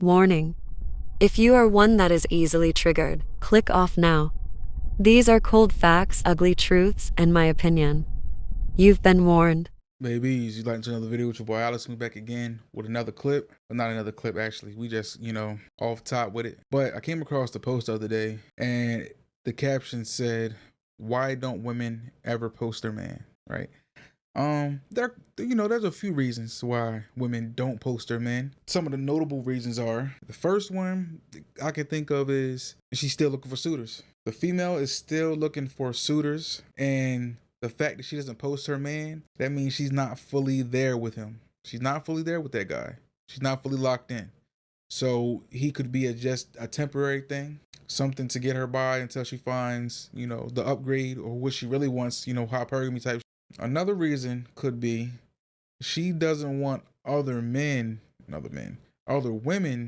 Warning. If you are one that is easily triggered, click off now. These are cold facts, ugly truths, and my opinion. You've been warned. Babies, you like to another video with your boy Alex. We back again with another clip. Well, not another clip actually. We just, off top with it. But I came across the post the other day and the caption said, "Why don't women ever post their man?" Right? There's a few reasons why women don't post their men. Some of the notable reasons are, the first one I can think of is she's still looking for suitors. The female is still looking for suitors, and the fact that she doesn't post her man, that means she's not fully there with him. She's not fully there with that guy. She's not fully locked in. So he could be just a temporary thing, something to get her by until she finds, the upgrade or what she really wants, hypergamy type. Another reason could be she doesn't want other women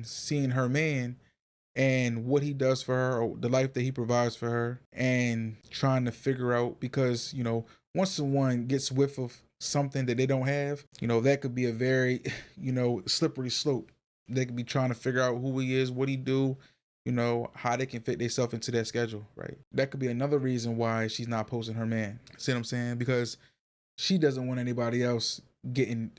seeing her man and what he does for her, or the life that he provides for her, and trying to figure out, because once someone gets whiff of something that they don't have, that could be a very slippery slope. They could be trying to figure out who he is, what he do, how they can fit themselves into that schedule, right? That could be another reason why she's not posting her man. See what I'm saying? Because she doesn't want anybody else getting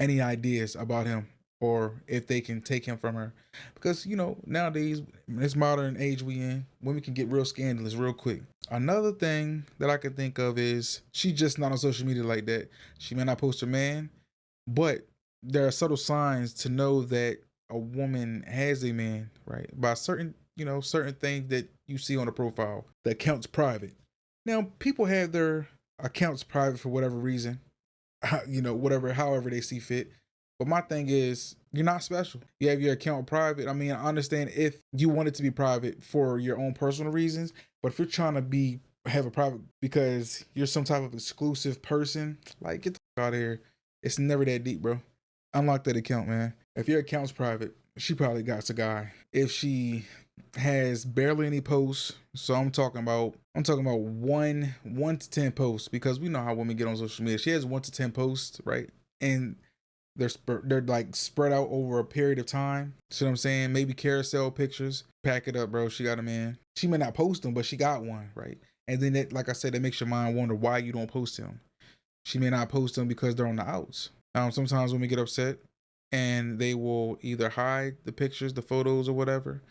any ideas about him, or if they can take him from her. Because, nowadays, in this modern age we in, women can get real scandalous real quick. Another thing that I can think of is she's just not on social media like that. She may not post her man, but there are subtle signs to know that a woman has a man, right? By certain things that you see on the profile. The account's private. Now, people have their accounts private for whatever reason, however they see fit. But my thing is, you're not special. You have your account private. I mean, I understand if you want it to be private for your own personal reasons, but if you're trying to have a private because you're some type of exclusive person, like, get the fuck out of here. It's never that deep, bro. Unlock that account, man. If your account's private, she probably got a guy. If she has barely any posts, so I'm talking about 1 to 10 posts, because we know how women get on social media. She has 1 to 10 posts, right? And they're like spread out over a period of time. See what I'm saying? Maybe carousel pictures. Pack it up, bro. She got a man. She may not post them, but she got one, right? And then that, like I said, that makes your mind wonder why you don't post them. She may not post them because they're on the outs. Sometimes women get upset and they will either hide the pictures, the photos, or whatever.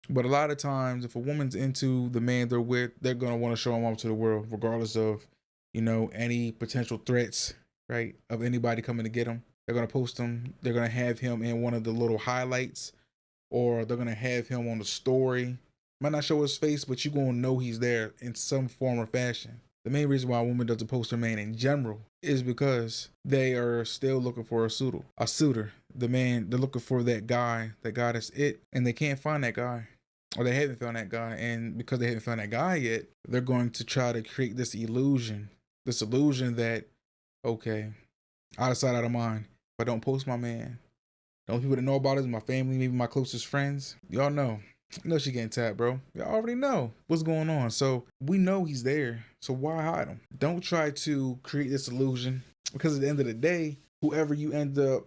But a lot of times, if a woman's into the man they're with, they're gonna want to show him off to the world, regardless of, any potential threats, right, of anybody coming to get him. They're gonna post him. They're gonna have him in one of the little highlights, or they're gonna have him on the story. Might not show his face, but you're gonna know he's there in some form or fashion. The main reason why a woman doesn't post her man in general is because they are still looking for a suitor. The man, they're looking for that guy that's it, and they can't find that guy, or they haven't found that guy. And because they haven't found that guy yet, they're going to try to create this illusion that, okay, out of sight, out of mind. If I don't post my man, the only people that know about it is my family, maybe my closest friends. Y'all know. You know she getting tapped, bro. Y'all already know what's going on. So we know he's there. So why hide him? Don't try to create this illusion, because at the end of the day, whoever you end up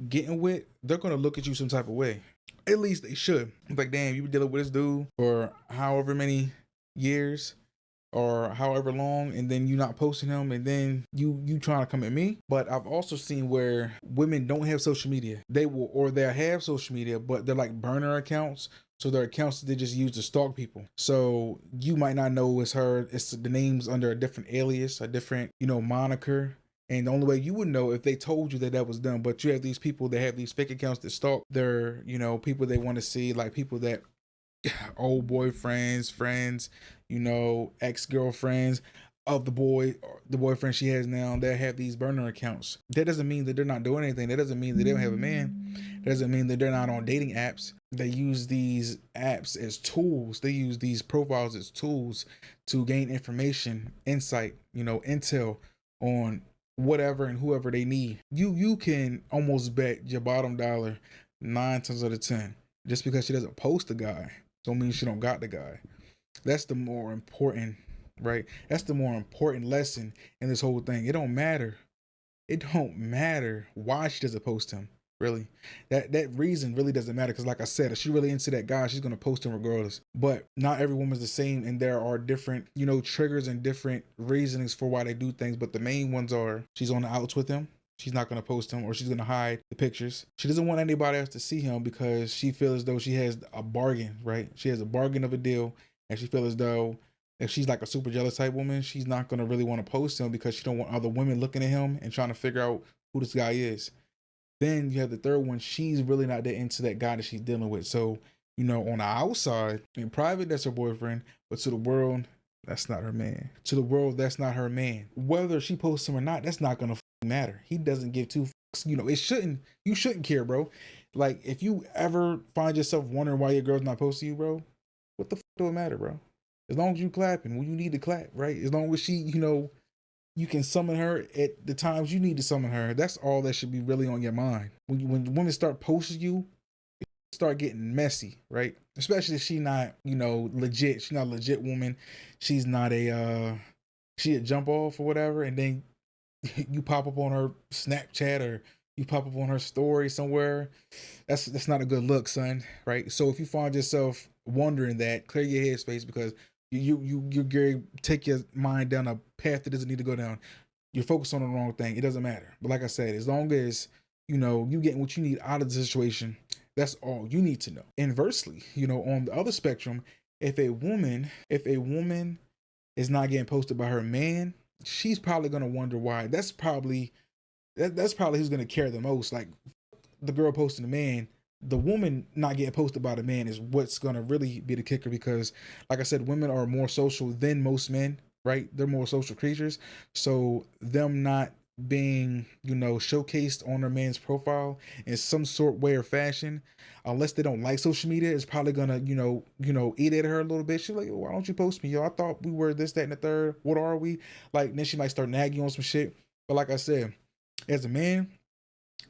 getting with, they're gonna look at you some type of way. At least they should. Like, damn, you been dealing with this dude for however many years or however long, and then you not posting him, and then you trying to come at me. But I've also seen where women don't have social media. They have social media, but they're like burner accounts. So they're accounts that they just use to stalk people. So you might not know it's her. It's the name's under a different alias, a different, moniker. And the only way you would know if they told you that was done. But you have these people that have these fake accounts that stalk their, people they want to see, like people that old boyfriends, friends, ex-girlfriends of the boyfriend she has now, that have these burner accounts. That doesn't mean that they're not doing anything. That doesn't mean that they don't have a man. That doesn't mean that they're not on dating apps. They use these apps as tools. They use these profiles as tools to gain information, insight, intel on whatever and whoever they need. You can almost bet your bottom dollar 9 times out of 10, just because she doesn't post the guy don't mean she don't got the guy. That's the more important, right? That's the more important lesson in this whole thing. It don't matter why she doesn't post him. Really, that reason really doesn't matter, because like I said, if she really into that guy, she's gonna post him regardless. But not every woman's the same, and there are different, you know, triggers and different reasonings for why they do things. But the main ones are she's on the outs with him. She's not gonna post him, or she's gonna hide the pictures. She doesn't want anybody else to see him because she feels as though she has a bargain, right? She has a bargain of a deal, and she feels as though if she's like a super jealous type woman, she's not gonna really want to post him because she don't want other women looking at him and trying to figure out who this guy is. Then you have the third one. She's really not that into that guy that she's dealing with. So, you know, on the outside, in private, that's her boyfriend. But to the world, that's not her man. To the world, that's not her man. Whether she posts him or not, that's not gonna matter. He doesn't give two fucks. You know, it shouldn't. You shouldn't care, bro. Like, if you ever find yourself wondering why your girl's not posting you, bro, what the fuck do it matter, bro? As long as you clapping when you need to clap, right? As long as she, you know, you can summon her at the times you need to summon her. That's all that should be really on your mind. When women start posting you, start getting messy, right? Especially if she not, you know, legit. She's not a legit woman. She's not a she a jump off or whatever, and then you pop up on her Snapchat or you pop up on her story somewhere. That's not a good look, son, right? So if you find yourself wondering that, clear your headspace, because you're Gary, take your mind down a path that doesn't need to go down. You're focused on the wrong thing. It doesn't matter. But like I said, as long as you know you getting what you need out of the situation, that's all you need to know. Inversely, you know, on the other spectrum, if a woman is not getting posted by her man, she's probably gonna wonder why. That's probably who's gonna care the most. Like the girl posting the man, the woman not getting posted by the man is what's gonna really be the kicker, because like I said, women are more social than most men, right? They're more social creatures. So them not being, you know, showcased on their man's profile in some sort, way or fashion, unless they don't like social media, is probably gonna, eat at her a little bit. She's like, why don't you post me? Yo, I thought we were this, that, and the third. What are we? Like, then she might start nagging on some shit. But like I said, as a man,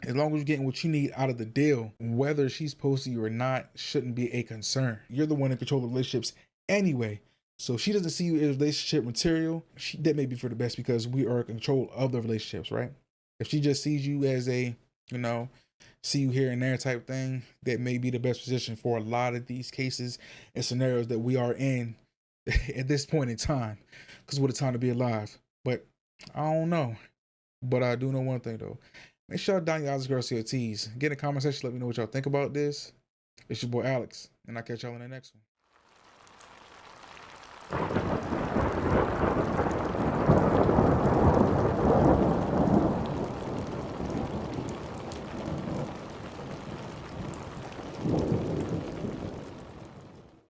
as long as you're getting what you need out of the deal, whether she's posting you or not shouldn't be a concern. You're the one in control of relationships anyway. So if she doesn't see you as relationship material, that may be for the best, because we are in control of the relationships, right? If she just sees you as a, you know, see you here and there type thing, that may be the best position for a lot of these cases and scenarios that we are in at this point in time. Because what a time to be alive. But I don't know. But I do know one thing though. Make sure y'all down your eyes, girls, to your T's. Get in the comment section, let me know what y'all think about this. It's your boy Alex, and I'll catch y'all in the next one.